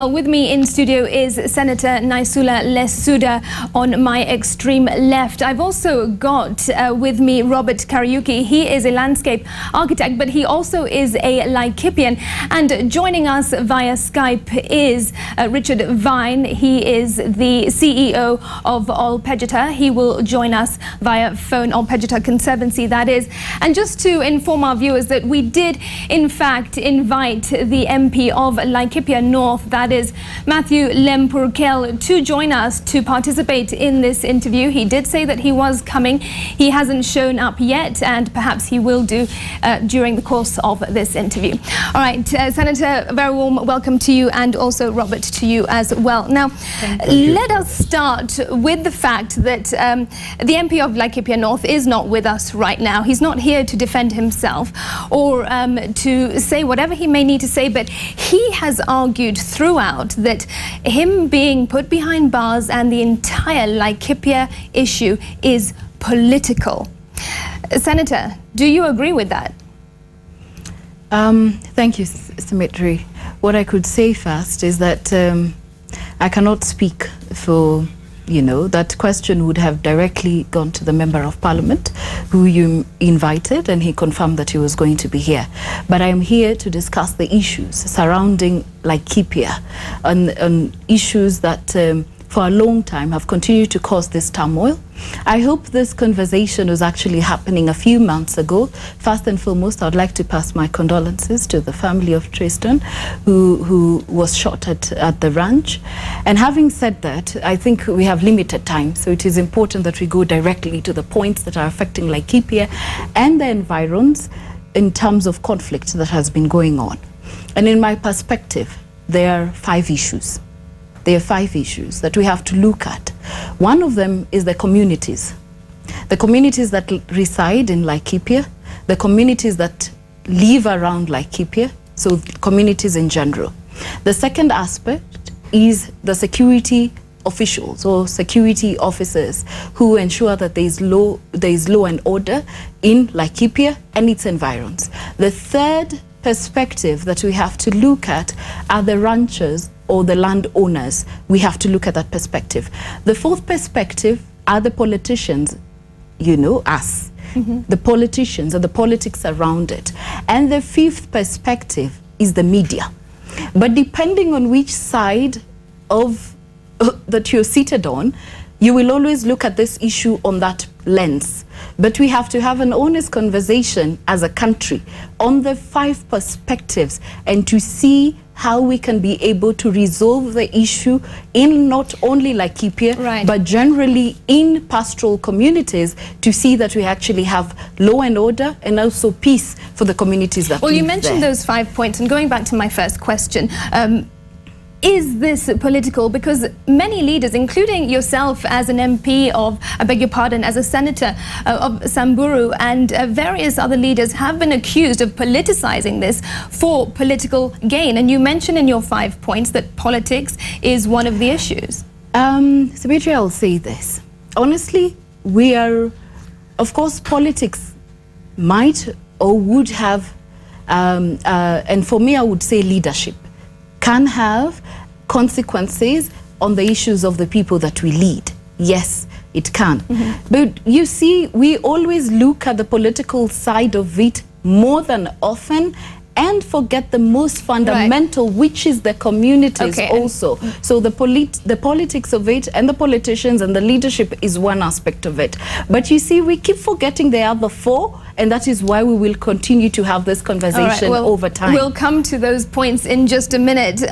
With me in studio is Senator Naisula Lesuda on my extreme left. I've also got with me Robert Kariuki. He is a landscape architect, but he also is a Laikipian. And joining us via Skype is Richard Vine. He is the CEO of Olpejeta. He will join us via phone, Olpejeta Conservancy, that is. And just to inform our viewers that we did, in fact, invite the MP of Laikipia North, that is Matthew Lempurkel, to join us to participate in this interview. He did say that he was coming. He hasn't shown up yet, and perhaps he will do during the course of this interview. All right, Senator, a very warm welcome to you, and also Robert, to you as well. Now, let us start with the fact that the MP of Laikipia North is not with us right now. He's not here to defend himself or to say whatever he may need to say, but he has argued throughout that him being put behind bars and the entire Laikipia issue is political. Senator, do you agree with that? Thank you, Symmetry. What I could say first is that I cannot speak for, that question would have directly gone to the Member of Parliament who you invited, and he confirmed that he was going to be here. But I am here to discuss the issues surrounding Laikipia, on issues that for a long time have continued to cause this turmoil. I hope this conversation was actually happening a few months ago. First and foremost, I would like to pass my condolences to the family of Tristan, who was shot at the ranch. And having said that, I think we have limited time, so it is important that we go directly to the points that are affecting Laikipia and the environs in terms of conflict that has been going on. And in my perspective, there are 5 issues. There are 5 issues that we have to look at. One of them is the communities. The communities that reside in Laikipia, the communities that live around Laikipia, so communities in general. The second aspect is the security officials or security officers who ensure that there is law and order in Laikipia and its environs. The third perspective that we have to look at are the ranchers or the landowners. We have to look at that perspective. The fourth perspective are the politicians, us, the politicians and the politics around it. And the fifth perspective is the media. But depending on which side of that you're seated on, you will always look at this issue on that lens. But we have to have an honest conversation as a country on the 5 perspectives and to see how we can be able to resolve the issue in not only Laikipia, but generally in pastoral communities, to see that we actually have law and order and also peace for the communities that live there. Well, you mentioned those 5 points, and going back to my first question, is this political? Because many leaders, including yourself as an MP of, I beg your pardon, as a senator of Samburu, and various other leaders have been accused of politicizing this for political gain. And you mentioned in your 5 points that politics is one of the issues. Sabitri, I'll say this. Honestly, we are, of course, politics might or would have, and for me, I would say leadership can have consequences on the issues of the people that we lead. Yes, it can. But you see, we always look at the political side of it more than often and forget the most fundamental, which is the communities also. So the politics of it and the politicians and the leadership is one aspect of it. But you see, we keep forgetting the other 4, and that is why we will continue to have this conversation over time. We'll come to those points in just a minute.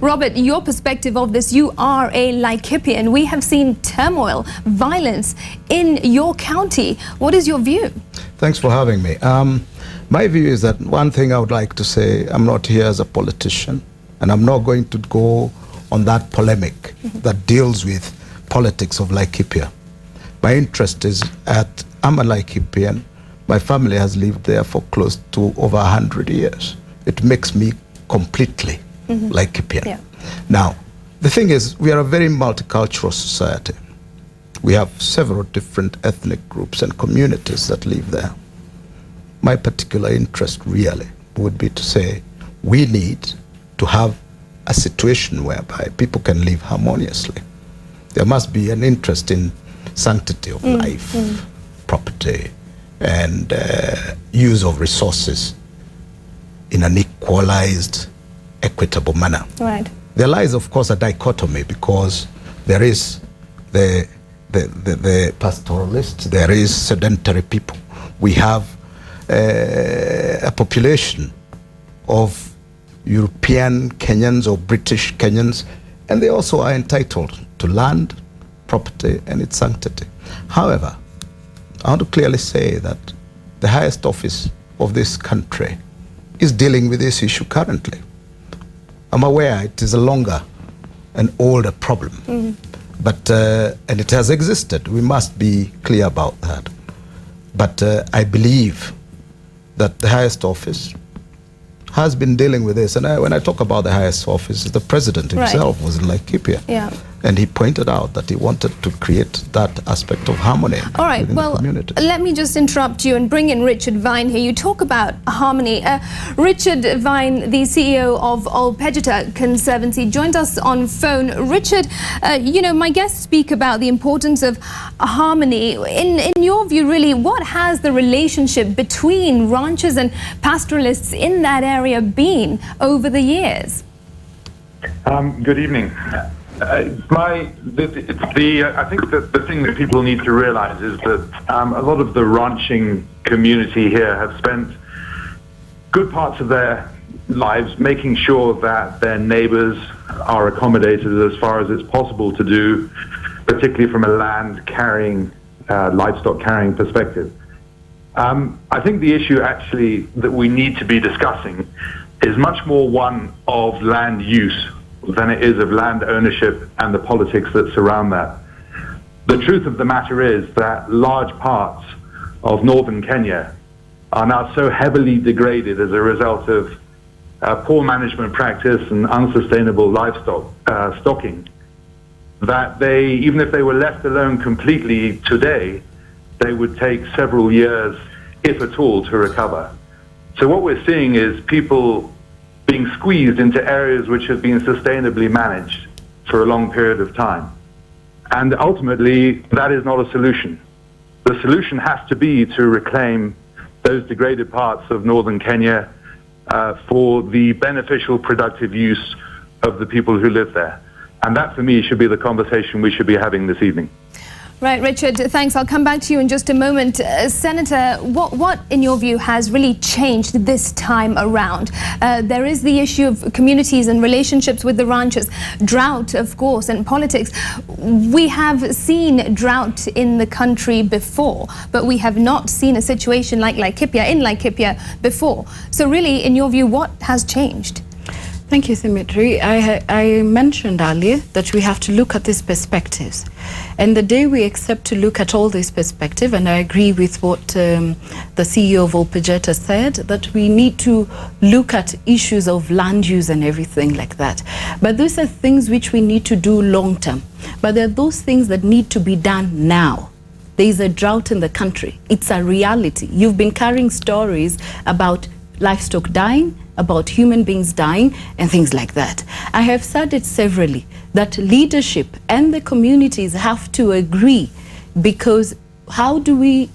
Robert, your perspective of this, you are a Laikipian. We have seen turmoil, violence in your county. What is your view? Thanks for having me. My view is that one thing I would like to say, I'm not here as a politician, and I'm not going to go on that polemic that deals with politics of Laikipia. My interest is I'm a Laikipian. My family has lived there for close to over 100 years. It makes me completely Laikipian. Yeah. Now, the thing is, we are a very multicultural society. We have several different ethnic groups and communities that live there. My particular interest really would be to say we need to have a situation whereby people can live harmoniously. There must be an interest in sanctity of life, property, and use of resources in an equalized, equitable manner. Right. There lies, of course, a dichotomy, because there is the pastoralists, there is sedentary people. We have a population of European Kenyans or British Kenyans, and they also are entitled to land, property, and its sanctity. However, I want to clearly say that the highest office of this country is dealing with this issue currently. I'm aware it is a longer and older problem, but and it has existed. We must be clear about that. But I believe that the highest office has been dealing with this. And when I talk about the highest office, the president himself was in Laikipia. Yeah. And he pointed out that he wanted to create that aspect of harmony. All right, well, let me just interrupt you and bring in Richard Vine here. You talk about harmony. Richard Vine, the CEO of Olpejeta Conservancy, joined us on phone. Richard, you know, my guests speak about the importance of harmony. In your view, really, what has the relationship between ranchers and pastoralists in that area been over the years? Good evening. I think that the thing that people need to realize is that a lot of the ranching community here have spent good parts of their lives making sure that their neighbors are accommodated as far as it's possible to do, particularly from a land carrying, livestock carrying perspective. I think the issue actually that we need to be discussing is much more one of land use than it is of land ownership and the politics that surround that. The truth of the matter is that large parts of northern Kenya are now so heavily degraded as a result of poor management practice and unsustainable livestock stocking, that they, even if they were left alone completely today, they would take several years, if at all, to recover. So what we're seeing is people being squeezed into areas which have been sustainably managed for a long period of time. And ultimately, that is not a solution. The solution has to be to reclaim those degraded parts of northern Kenya for the beneficial, productive use of the people who live there. And that, for me, should be the conversation we should be having this evening. Right, Richard, thanks. I'll come back to you in just a moment. Senator, what, in your view, has really changed this time around? There is the issue of communities and relationships with the ranchers, drought, of course, and politics. We have seen drought in the country before, but we have not seen a situation like Laikipia before. So really, in your view, what has changed? Thank you, Symmetry. I mentioned earlier that we have to look at these perspectives. And the day we accept to look at all these perspectives, and I agree with what the CEO of Olpejeta said, that we need to look at issues of land use and everything like that. But those are things which we need to do long term. But there are those things that need to be done now. There is a drought in the country. It's a reality. You've been carrying stories about livestock dying, about human beings dying, and things like that. I have said it severally, that leadership and the communities have to agree, because how do we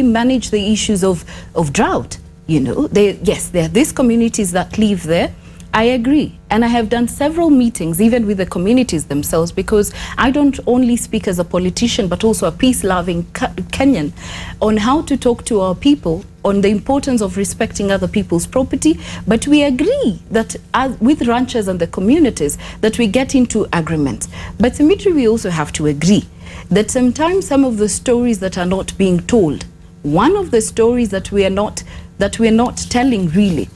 manage the issues of drought? You know, yes, there are these communities that live there. I agree. And I have done several meetings, even with the communities themselves, because I don't only speak as a politician, but also a peace-loving Kenyan, on how to talk to our people on the importance of respecting other people's property. But we agree that with ranchers and the communities, that we get into agreements. But Dimitri, we also have to agree that sometimes some of the stories that are not being told, one of the stories that we are not telling really,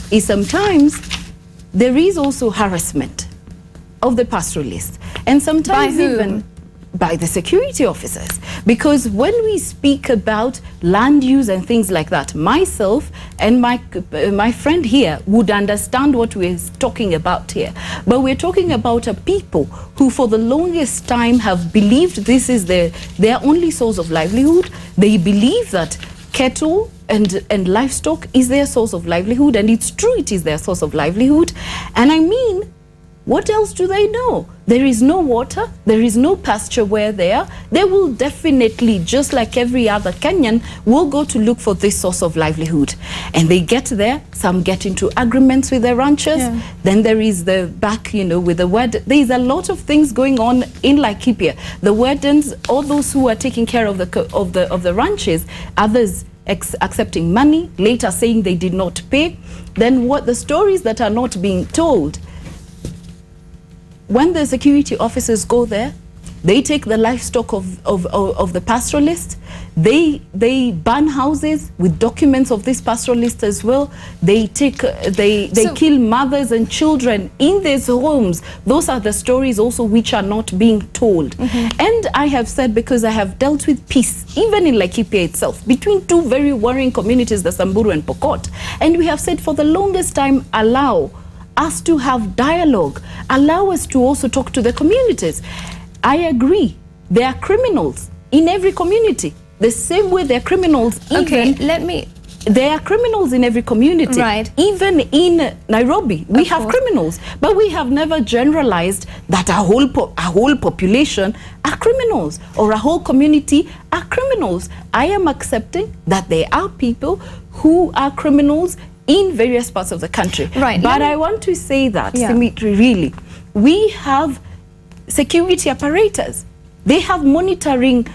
is sometimes there is also harassment of the pastoralists, and sometimes even by the security officers. Because when we speak about land use and things like that, myself and my friend here would understand what we're talking about here. But we're talking about a people who for the longest time have believed this is their only source of livelihood. They believe that cattle and livestock is their source of livelihood, and it's true, it is their source of livelihood. And I mean, What else do they know? There is no water, there is no pasture where they are. They will definitely, just like every other Kenyan, will go to look for this source of livelihood. And they get there, some get into agreements with the ranchers. Yeah. Then there is the back, you know, with the word. There is a lot of things going on in Laikipia. The wardens, all those who are taking care of the ranches, others accepting money, later saying they did not pay. Then what the stories that are not being told, when the security officers go there, they take the livestock of the pastoralists. They burn houses with documents of this pastoralist as well. They kill mothers and children in these homes. Those are the stories also which are not being told. And I have said, because I have dealt with peace, even in Laikipia itself, between two very warring communities, the Samburu and Pokot. And we have said for the longest time, allow us to have dialogue, allow us to also talk to the communities. I agree, there are criminals in every community, the same way there are criminals there are criminals in every community. Right. Even in Nairobi, we have criminals, but we have never generalized that a whole population are criminals or a whole community are criminals. I am accepting that there are people who are criminals in various parts of the country. Right. But I want to say that, Dimitri, really, we have security apparatus. They have monitoring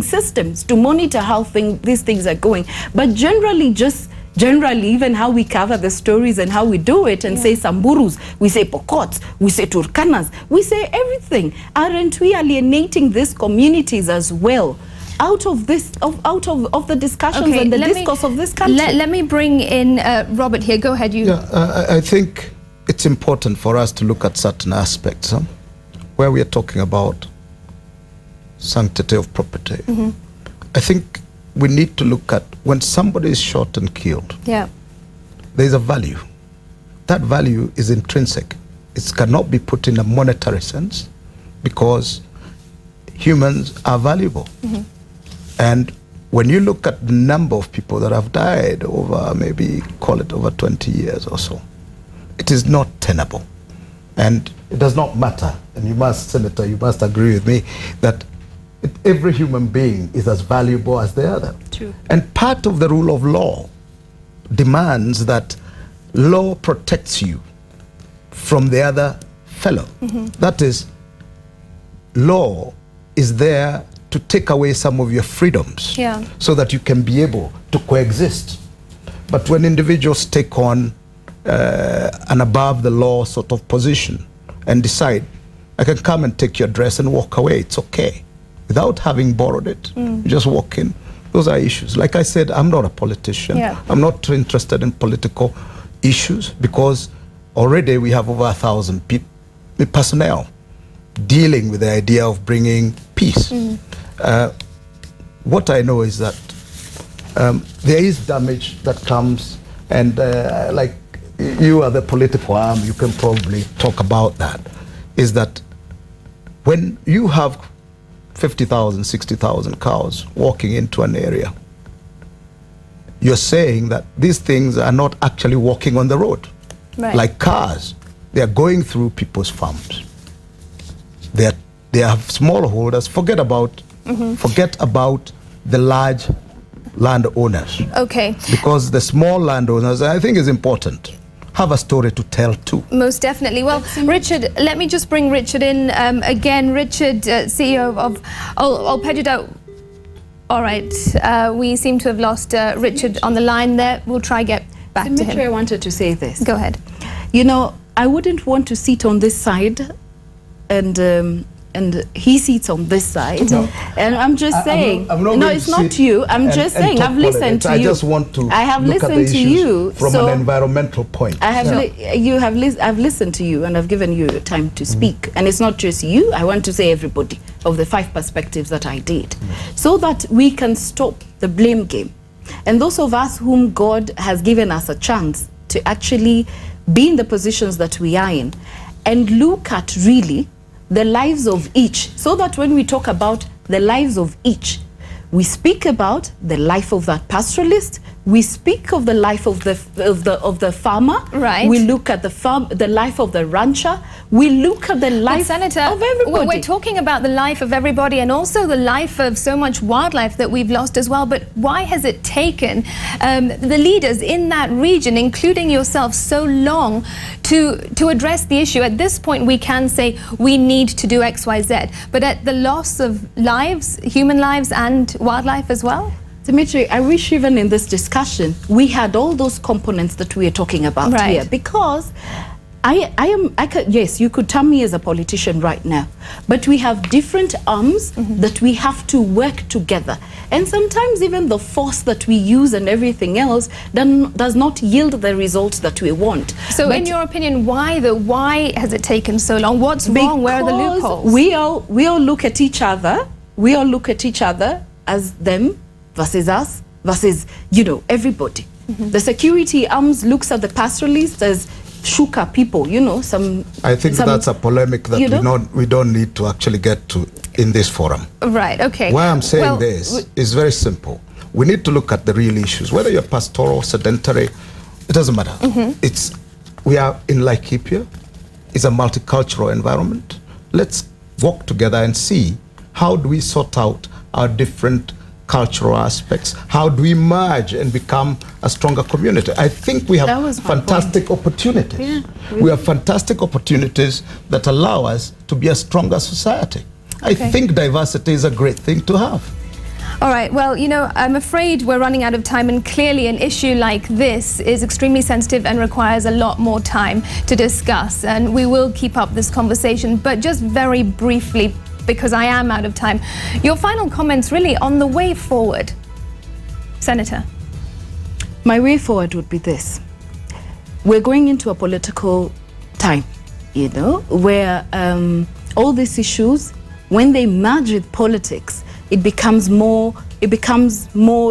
systems to monitor how these things are going. But generally, even how we cover the stories and how we do it and say Samburus, we say Pokots, we say Turkanas, we say everything. Aren't we alienating these communities as well out of this, out of the discussions and the discourse of this country? Let me bring in Robert here. Go ahead, you. Yeah, I think it's important for us to look at certain aspects where we are talking about sanctity of property. I think we need to look at when somebody is shot and killed, there is a value. That value is intrinsic. It cannot be put in a monetary sense because humans are valuable. And when you look at the number of people that have died over, maybe call it over 20 years or so, it is not tenable. And it does not matter. And you must, Senator, you must agree with me that every human being is as valuable as the other. True. And part of the rule of law demands that law protects you from the other fellow. That is, law is there to take away some of your freedoms so that you can be able to coexist. But when individuals take on an above the law sort of position and decide, I can come and take your dress and walk away, it's okay, without having borrowed it, you just walk in. Those are issues. Like I said, I'm not a politician. I'm not interested in political issues because already we have over 1,000 personnel dealing with the idea of bringing peace. What I know is that there is damage that comes, and like you are the political arm, you can probably talk about that, is that when you have 50,000, 60,000 cows walking into an area, you're saying that these things are not actually walking on the road. Like cars, they are going through people's farms. They have smallholders. Forget about the large landowners. Because the small landowners, I think, is important, have a story to tell too. Most definitely. Well, Richard, let me just bring Richard in again. Richard, CEO of Olpejida. All right, we seem to have lost Richard on the line there. We'll try get back to him. I wanted to say this. Go ahead. You know, I wouldn't want to sit on this side and he sits on this side. And I'm just saying, no, it's not you. I'm just saying, I've listened to you. I just want to I have listened to you from an environmental point. I've listened to you and I've given you time to speak. And it's not just you. I want to say everybody of the 5 perspectives that I did, so that we can stop the blame game. And those of us whom God has given us a chance to actually be in the positions that we are in and look at really the lives of each, so that when we talk about the lives of each, we speak about the life of that pastoralist, we speak of the life of the farmer. Right. We look at the life of the rancher. We look at the life Senator, of everybody. we're talking about the life of everybody and also the life of so much wildlife that we've lost as well. But why has it taken the leaders in that region, including yourself, so long to address the issue? At this point, we can say we need to do X, Y, Z. But at the loss of lives, human lives and wildlife as well? Dimitri, I wish even in this discussion we had all those components that we are talking about here, because yes, you could term me as a politician right now, but we have different arms that we have to work together. And sometimes even the force that we use and everything else does not yield the results that we want. So in your opinion, why has it taken so long? What's wrong? Where are the loopholes? We all look at each other. We all look at each other as them versus us versus, everybody. The security arms looks at the pastoralists as shuka people, I think that's a polemic that we don't need to actually get to in this forum. Right, okay. Why I'm saying this is very simple. We need to look at the real issues. Whether you're pastoral, sedentary, it doesn't matter. We are in Laikipia. It's a multicultural environment. Let's work together and see how do we sort out our different cultural aspects. How do we merge and become a stronger community? I think we have fantastic opportunities. Yeah, really. We have fantastic opportunities that allow us to be a stronger society. I think diversity is a great thing to have. All right, well, I'm afraid we're running out of time, and clearly an issue like this is extremely sensitive and requires a lot more time to discuss, and we will keep up this conversation, but just very briefly, because I am out of time, your final comments really on the way forward, Senator. My way forward would be this. We're going into a political time, where all these issues, when they merge with politics, it becomes more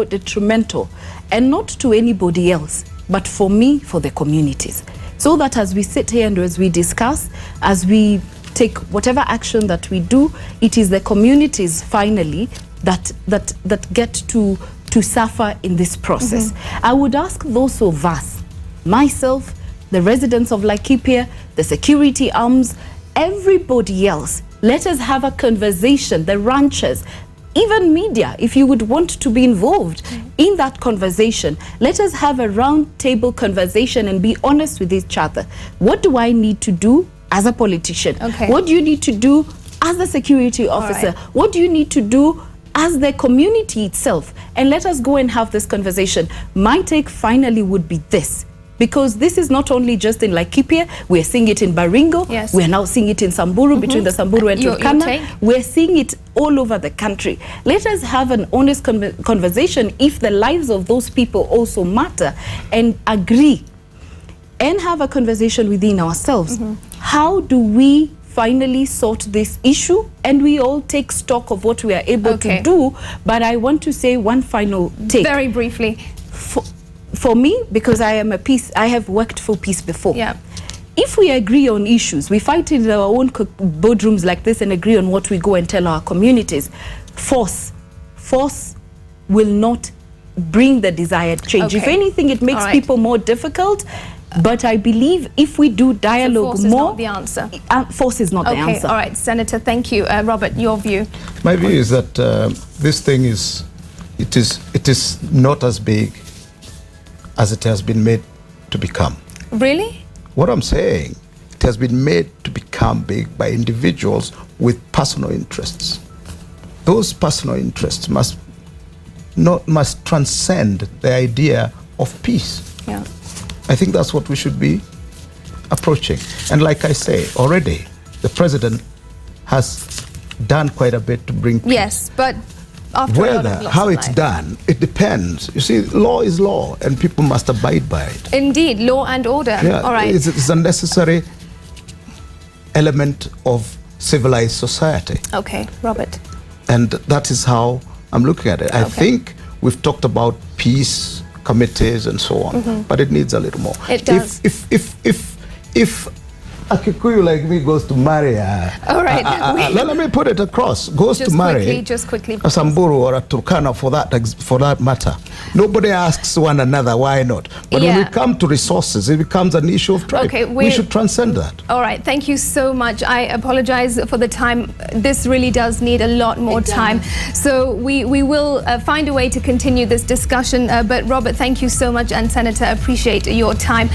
detrimental, and not to anybody else, but for me, for the communities. So that as we sit here and as we discuss, as we take whatever action that we do, it is the communities finally that get to suffer in this process. I would ask those of us, myself, the residents of Laikipia, the security arms, everybody else, let us have a conversation, the ranchers, even media, if you would want to be involved in that conversation. Let us have a round table conversation and be honest with each other. What do I need to do as a politician? What do you need to do as a security officer? What do you need to do as the community itself? And let us go and have this conversation. My take finally would be this, because this is not only just in Laikipia, we're seeing it in Baringo, we're now seeing it in Samburu, between the Samburu and Turkana, we're seeing it all over the country. Let us have an honest conversation if the lives of those people also matter, and agree and have a conversation within ourselves. How do we finally sort this issue, and we all take stock of what we are able to do? But I want to say one final take. Very briefly. For me, because I have worked for peace before. If we agree on issues, we fight in our own boardrooms like this and agree on what we go and tell our communities, force will not bring the desired change. If anything, it makes people more difficult. But I believe if we do dialogue more, force is not the answer. Force is not the answer. All right, Senator, thank you. Robert, your view? My view is that this thing is not as big as it has been made to become. Really? What I'm saying, it has been made to become big by individuals with personal interests. Those personal interests must transcend the idea of peace. I think that's what we should be approaching. And like I say, already the president has done quite a bit to bring peace. Yes, but after how it's done, it depends. You see, law is law, and people must abide by it. Indeed, law and order. All right. It's a necessary element of civilized society. Okay, Robert. And that is how I'm looking at it. I think we've talked about peace committees and so on, but it needs a little more. It does. If a Kikuyu like me goes to marry All right. let me put it across, goes Just to marry quickly, just quickly. a Samburu or a Turkana for that matter, nobody asks one another why not. But when we come to resources, it becomes an issue of tribe. Okay, we should transcend that. All right, thank you so much. I apologize for the time. This really does need a lot more time. So we will find a way to continue this discussion. But Robert, thank you so much, and Senator, appreciate your time.